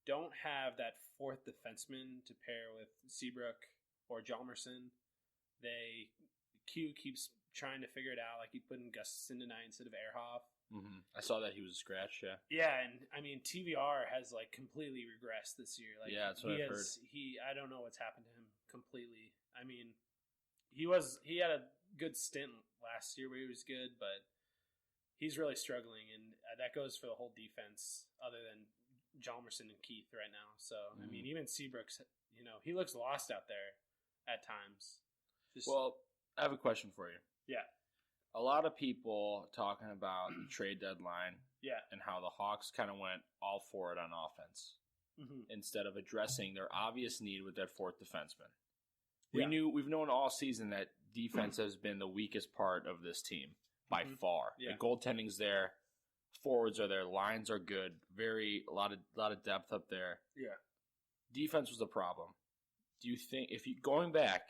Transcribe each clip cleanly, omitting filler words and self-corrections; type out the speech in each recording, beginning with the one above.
don't have that fourth defenseman to pair with Seabrook or Hjalmarsson. Q keeps trying to figure it out. Like he put in Gustafsson tonight instead of Ehrhoff. Mm-hmm. I saw that he was scratched. Yeah. Yeah, and I mean TVR has like completely regressed this year. Like yeah, that's what I've heard. I don't know what's happened to him completely. I mean, he had a good stint last year where he was good, but he's really struggling, and that goes for the whole defense, other than Hjalmarsson and Keith right now. So I mean, even Seabrook's, he looks lost out there at times. Well, I have a question for you. Yeah. A lot of people talking about the trade deadline, yeah, and how the Hawks kind of went all for it on offense instead of addressing their obvious need with that fourth defenseman. We've known all season that defense has been the weakest part of this team by far. Yeah. The goaltending's there, forwards are there, lines are good, a lot of depth up there. Yeah, defense was a problem. Do you think going back?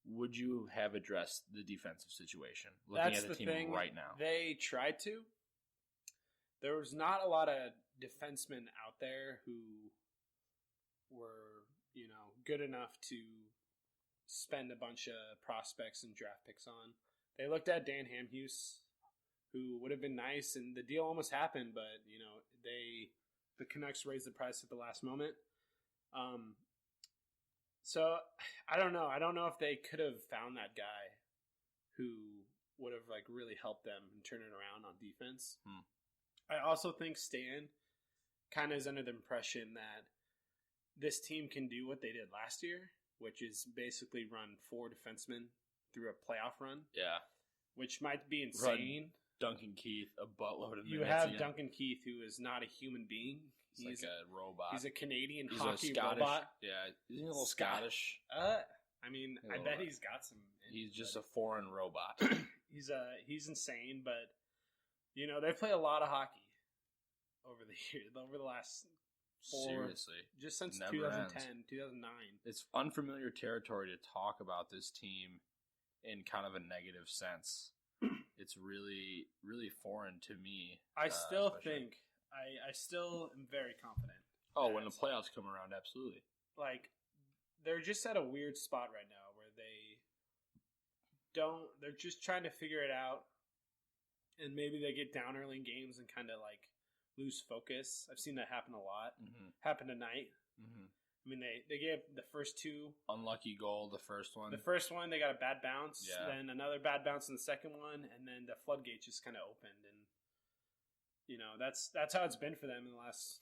Would you have addressed the defensive situation looking at the team right now? They tried to. There was not a lot of defensemen out there who were, good enough to spend a bunch of prospects and draft picks on. They looked at Dan Hamhuis, who would have been nice, and the deal almost happened, but, the Canucks raised the price at the last moment. So I don't know. I don't know if they could have found that guy who would have really helped them and turn it around on defense. I also think Stan kind of is under the impression that this team can do what they did last year, which is basically run 4 defensemen through a playoff run. Yeah. Which might be insane. Run Duncan Keith a buttload of minutes. You have Duncan Keith, who is not a human being. He's like a robot. He's a Canadian hockey robot. Yeah, he's a little Scottish. I bet he's got some. He's just a foreign robot. He's insane, but they play a lot of hockey over the years, over the last 4. Seriously, just since Never 2010, ends. 2009. It's unfamiliar territory to talk about this team in kind of a negative sense. It's really, really foreign to me. I still think. I still am very confident. Oh, when the playoffs come around, absolutely. They're just at a weird spot right now where they're just trying to figure it out, and maybe they get down early in games and kind of lose focus. I've seen that happen a lot. Happen tonight. I mean, they gave the first 2 unlucky goal. The first one, they got a bad bounce. Yeah. Then another bad bounce in the second one, and then the floodgates just kind of opened, and that's how it's been for them in the last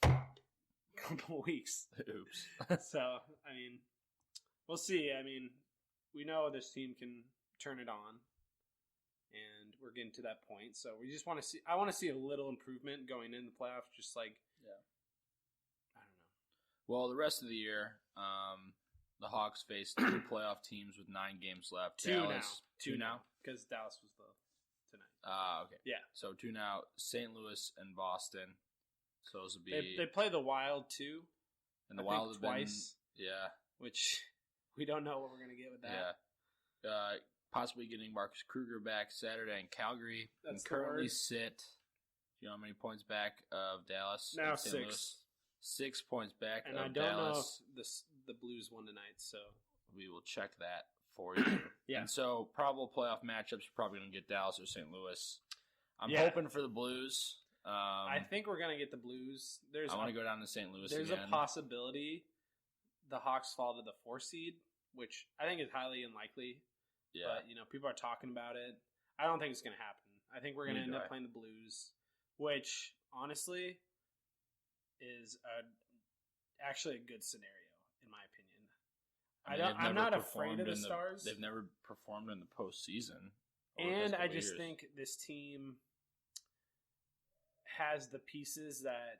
couple of weeks. Oops. So I mean, we'll see. I mean, we know this team can turn it on, and we're getting to that point. So we just want to see. I want to see a little improvement going in the playoffs. Just I don't know. Well, the rest of the year, the Hawks face 2 playoff teams with 9 games left. 2 now, because Dallas was tonight. Okay. Yeah. So 2 now, St. Louis and Boston. So those would be... They play the Wild, too. And the Wild have twice. Yeah. Which we don't know what we're going to get with that. Yeah. Possibly getting Marcus Kruger back Saturday in Calgary. That's and currently sit... Do you know how many points back of Dallas? Now St. 6. Louis? 6 points back and of I don't Dallas. know if the Blues won tonight, so... We will check that for you. Yeah. And so probable playoff matchups are probably going to get Dallas or St. Louis. I'm hoping for the Blues. I think we're going to get the Blues. I want to go down to St. Louis There's again. a possibility the Hawks fall to the 4 seed, which I think is highly unlikely. Yeah. But, people are talking about it. I don't think it's going to happen. I think we're going to end up playing the Blues, which, honestly, is actually a good scenario, in my opinion. I'm not afraid of the Stars. They've never performed in the postseason. And I just think this team has the pieces that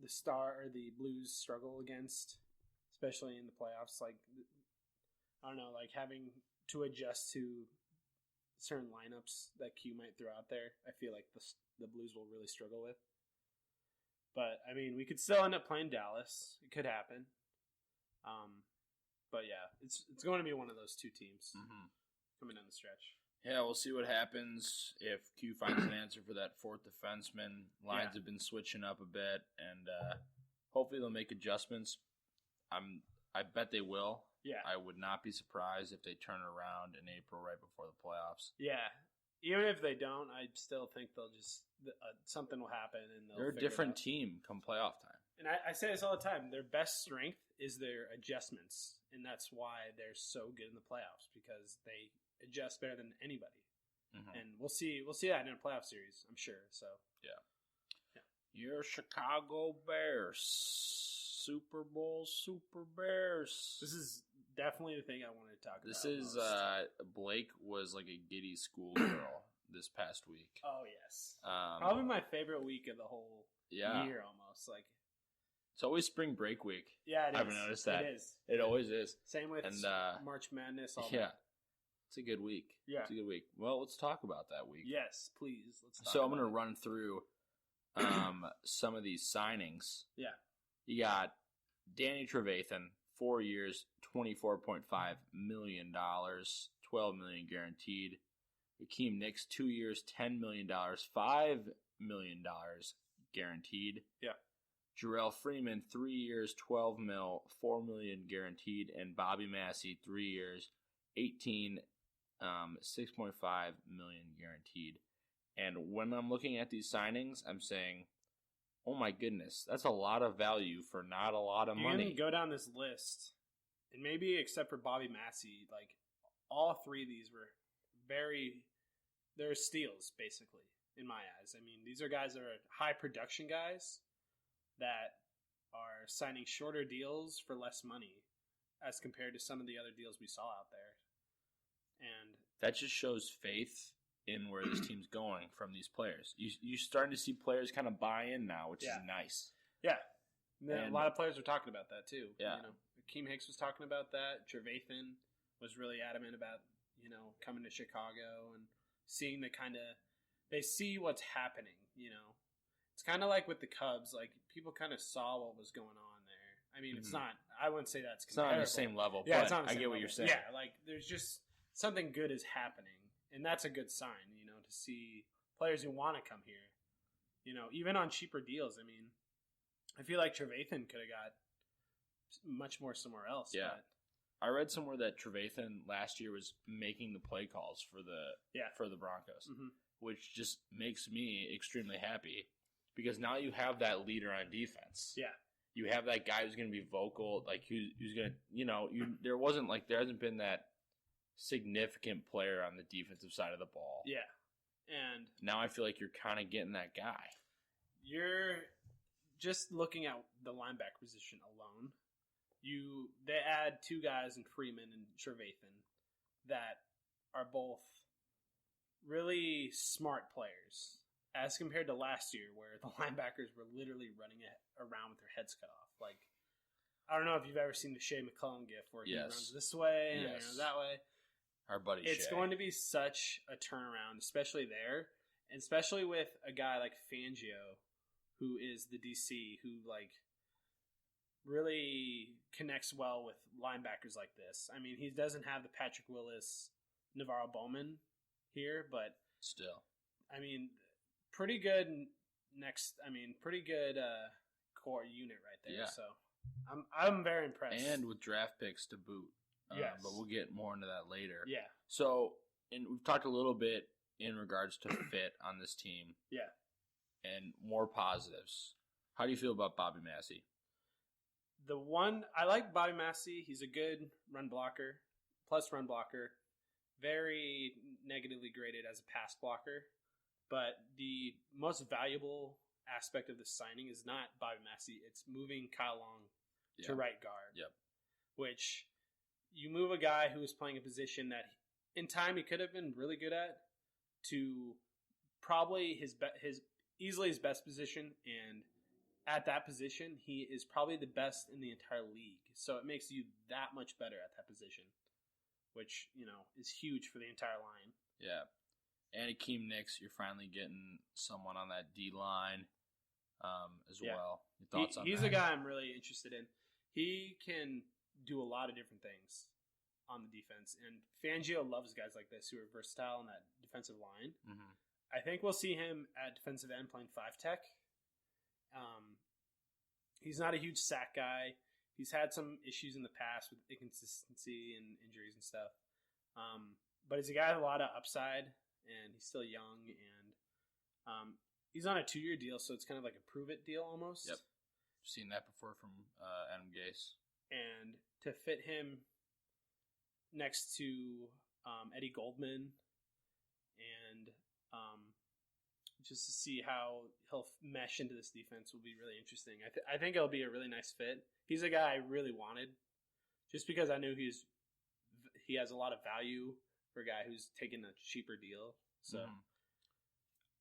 the Blues struggle against, especially in the playoffs. I don't know, having to adjust to certain lineups that Q might throw out there. I feel like the Blues will really struggle with. But, I mean, we could still end up playing Dallas. It could happen. But, yeah, it's going to be one of those 2 teams coming down the stretch. Yeah, we'll see what happens if Q finds an answer for that 4th defenseman. Lines have been switching up a bit, and Hopefully they'll make adjustments. I bet they will. Yeah. I would not be surprised if they turn it around in April right before the playoffs. Yeah. Even if they don't, I still think they'll just something will happen and they're a different team come playoff time. And I say this all the time. Their best strength is their adjustments, and that's why they're so good in the playoffs because they adjust better than anybody. Mm-hmm. And we'll see that in a playoff series, I'm sure. So yeah. Your Chicago Bears, Super Bowl Super Bears. This is definitely the thing I wanted to talk about. This is Blake was like a giddy schoolgirl this past week. Oh yes, probably my favorite week of the whole year almost. Like it's always spring break week. Yeah, it is. I've noticed that. It is. It always is. Same with March Madness. All yeah. that. It's a good week. Yeah. It's a good week. Well, let's talk about that week. Yes, please. Let's talk So I'm going to run through some of these signings. Yeah. You got Danny Trevathan, 4 years, $24.5 million, $12 million guaranteed. Akeem Nicks, 2 years, $10 million, $5 million guaranteed. Yeah. Jarrell Freeman, 3 years, $12 mil, $4 million guaranteed. And Bobby Massey, 3 years, $6.5 million guaranteed. And when I'm looking at these signings, I'm saying, oh my goodness, that's a lot of value for not a lot of money. You can go down this list, and maybe except for Bobby Massey, like all three of these were they're steals, basically, in my eyes. I mean, these are guys that are high production guys that are signing shorter deals for less money as compared to some of the other deals we saw out there. And that just shows faith in where this team's going from these players. You're starting to see players kind of buy in now, which is nice. Yeah. And a lot of players are talking about that too. Yeah. You know, Akeem Hicks was talking about that. Trevathan was really adamant about, coming to Chicago and seeing they see what's happening, It's kind of like with the Cubs, like people kind of saw what was going on there. I mean, it's not, I wouldn't say that's comparable. It's not on the same level, yeah, but it's not on the I same get what level. you're saying. Yeah, like there's just something good is happening, and that's a good sign, to see players who want to come here, even on cheaper deals. I mean, I feel like Trevathan could have got much more somewhere else. Yeah. But I read somewhere that Trevathan last year was making the play calls for the Broncos, which just makes me extremely happy because now you have that leader on defense. Yeah. You have that guy who's going to be vocal, like who's going to, there hasn't been that significant player on the defensive side of the ball. Yeah. And now I feel like you're kind of getting that guy. You're just looking at the linebacker position alone. They add two guys in Freeman and Trevathan that are both really smart players as compared to last year where the linebackers were literally running around with their heads cut off. Like, I don't know if you've ever seen the Shea McClellan gif where he runs this way and that way. Our buddy It's Shea. going to be such a turnaround, especially there, and especially with a guy like Fangio, who is the DC, who really connects well with linebackers like this. I mean, he doesn't have the Patrick Willis, Navarro Bowman here, but still, I mean, pretty good core unit right there. Yeah. So I'm very impressed, and with draft picks to boot. Yes. But we'll get more into that later. Yeah. So, and we've talked a little bit in regards to fit on this team. Yeah. And more positives. How do you feel about Bobby Massey? I like Bobby Massey. He's a good run blocker, very negatively graded as a pass blocker. But the most valuable aspect of the signing is not Bobby Massey. It's moving Kyle Long to right guard. Yep. Which you move a guy who is playing a position that in time he could have been really good at to probably easily his best position, and at that position he is probably the best in the entire league. So it makes you that much better at that position, which is huge for the entire line. Yeah. And Akeem Nicks, you're finally getting someone on that D line as well. Your thoughts on that? He's a guy I'm really interested in. He can do a lot of different things on the defense, and Fangio loves guys like this who are versatile on that defensive line. Mm-hmm. I think we'll see him at defensive end playing 5-tech. he's not a huge sack guy. He's had some issues in the past with inconsistency and injuries and stuff. But he's a guy with a lot of upside, and he's still young, and he's on a 2-year deal, so it's kind of like a prove-it deal almost. Yep. Seen that before from Adam Gase. And to fit him next to Eddie Goldman and just to see how he'll mesh into this defense will be really interesting. I think it'll be a really nice fit. He's a guy I really wanted just because I knew he has a lot of value for a guy who's taking a cheaper deal. So,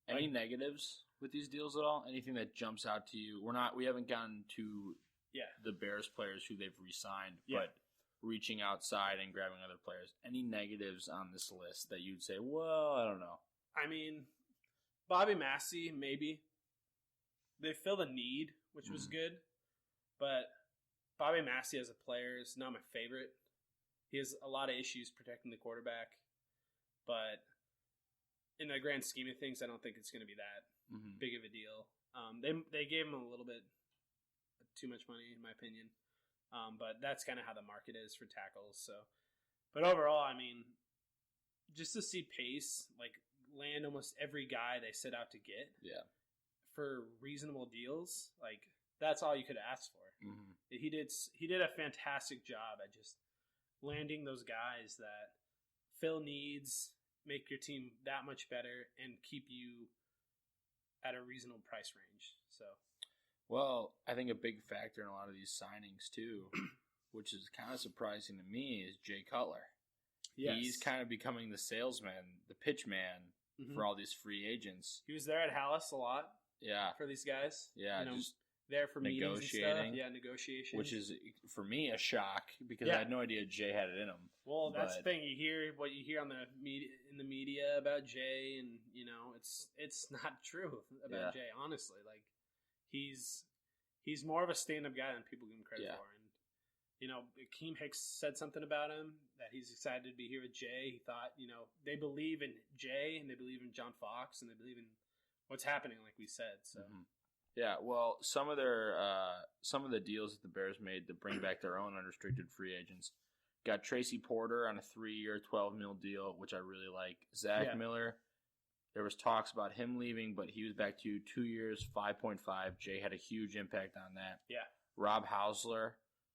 any negatives with these deals at all? Anything that jumps out to you? We haven't gotten to the Bears players who they've re-signed, but reaching outside and grabbing other players. Any negatives on this list that you'd say, well, I don't know? I mean, Bobby Massey, maybe. They fill the need, which was good, but Bobby Massey as a player is not my favorite. He has a lot of issues protecting the quarterback, but in the grand scheme of things, I don't think it's going to be that big of a deal. They gave him a little bit too much money, in my opinion, but that's kind of how the market is for tackles. So, but overall, I mean, just to see Pace land almost every guy they set out to get, for reasonable deals, that's all you could ask for. He did a fantastic job at just landing those guys that fill needs, make your team that much better, and keep you at a reasonable price range. So, well, I think a big factor in a lot of these signings too, which is kind of surprising to me, is Jay Cutler. Yes. He's kind of becoming the salesman, the pitch man for all these free agents. He was there at Hallis a lot. Yeah, for these guys. Yeah, just there for meetings and stuff. Yeah, negotiation. Which is, for me, a shock because I had no idea Jay had it in him. Well, that's the thing. You hear what you hear on the media about Jay, and it's not true about Jay. Honestly, he's more of a stand-up guy than people give him credit for. And Akeem Hicks said something about him that he's excited to be here with Jay. He thought they believe in Jay and they believe in John Fox and they believe in what's happening, like we said. So. Yeah, well, some of the deals that the Bears made to bring back their own unrestricted free agents got Tracy Porter on a 3-year, $12 million deal, which I really like. Zach Miller, there was talks about him leaving, but he was back to 2 years, 5.5. Jay had a huge impact on that. Yeah. Rob Hausler,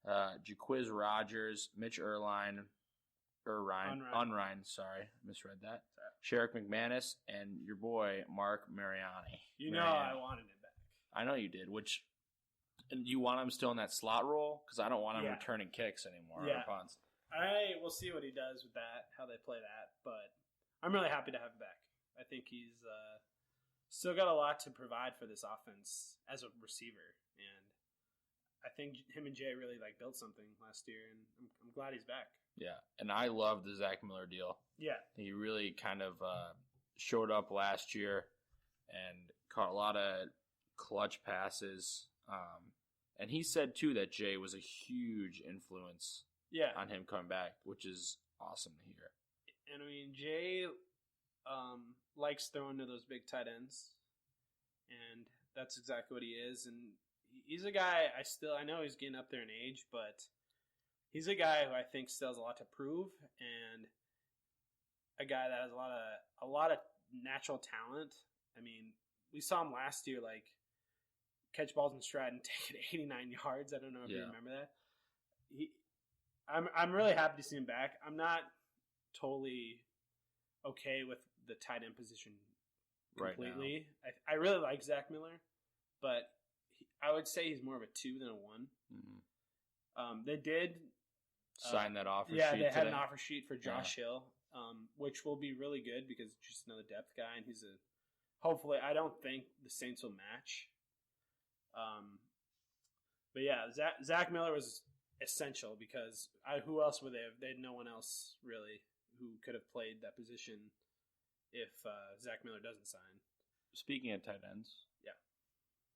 Jaquiz Rogers, Mitch Unrein, sorry, misread that. Sherrick McManus, and your boy Mark Mariani. I wanted him back. I know you did. And you want him still in that slot role? Because I don't want him returning kicks anymore or punts. We'll see what he does with that, how they play that. But I'm really happy to have him back. I think he's still got a lot to provide for this offense as a receiver, and I think him and Jay really built something last year, and I'm glad he's back. Yeah, and I love the Zach Miller deal. Yeah. He really kind of showed up last year and caught a lot of clutch passes. And he said, too, that Jay was a huge influence on him coming back, which is awesome to hear. And, I mean, Jay likes throwing to those big tight ends, and that's exactly what he is. And he's a guy I know he's getting up there in age, but he's a guy who I think still has a lot to prove, and a guy that has a lot of natural talent. I mean, we saw him last year, catch balls in stride and take it 89 yards. I don't know if you remember that. I'm really happy to see him back. I'm not totally okay with the tight end position completely. Right now. I really like Zach Miller, but I would say he's more of a 2 than a 1. They did sign that offer sheet. Yeah, they had an offer sheet for Josh Hill, which will be really good because it's just another depth guy, and hopefully, I don't think the Saints will match. But yeah, Zach Miller was essential because who else would they have? They had no one else really who could have played that position if Zach Miller doesn't sign. Speaking of tight ends,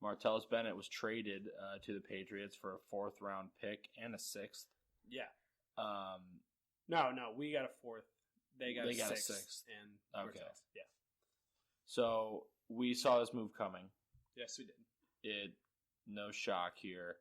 Martellus Bennett was traded to the Patriots for a 4th round pick and a 6th. Yeah. No, we got a 4th. They got a 6th. And okay. Yeah. So we saw this move coming. Yes, we did. It no shock here.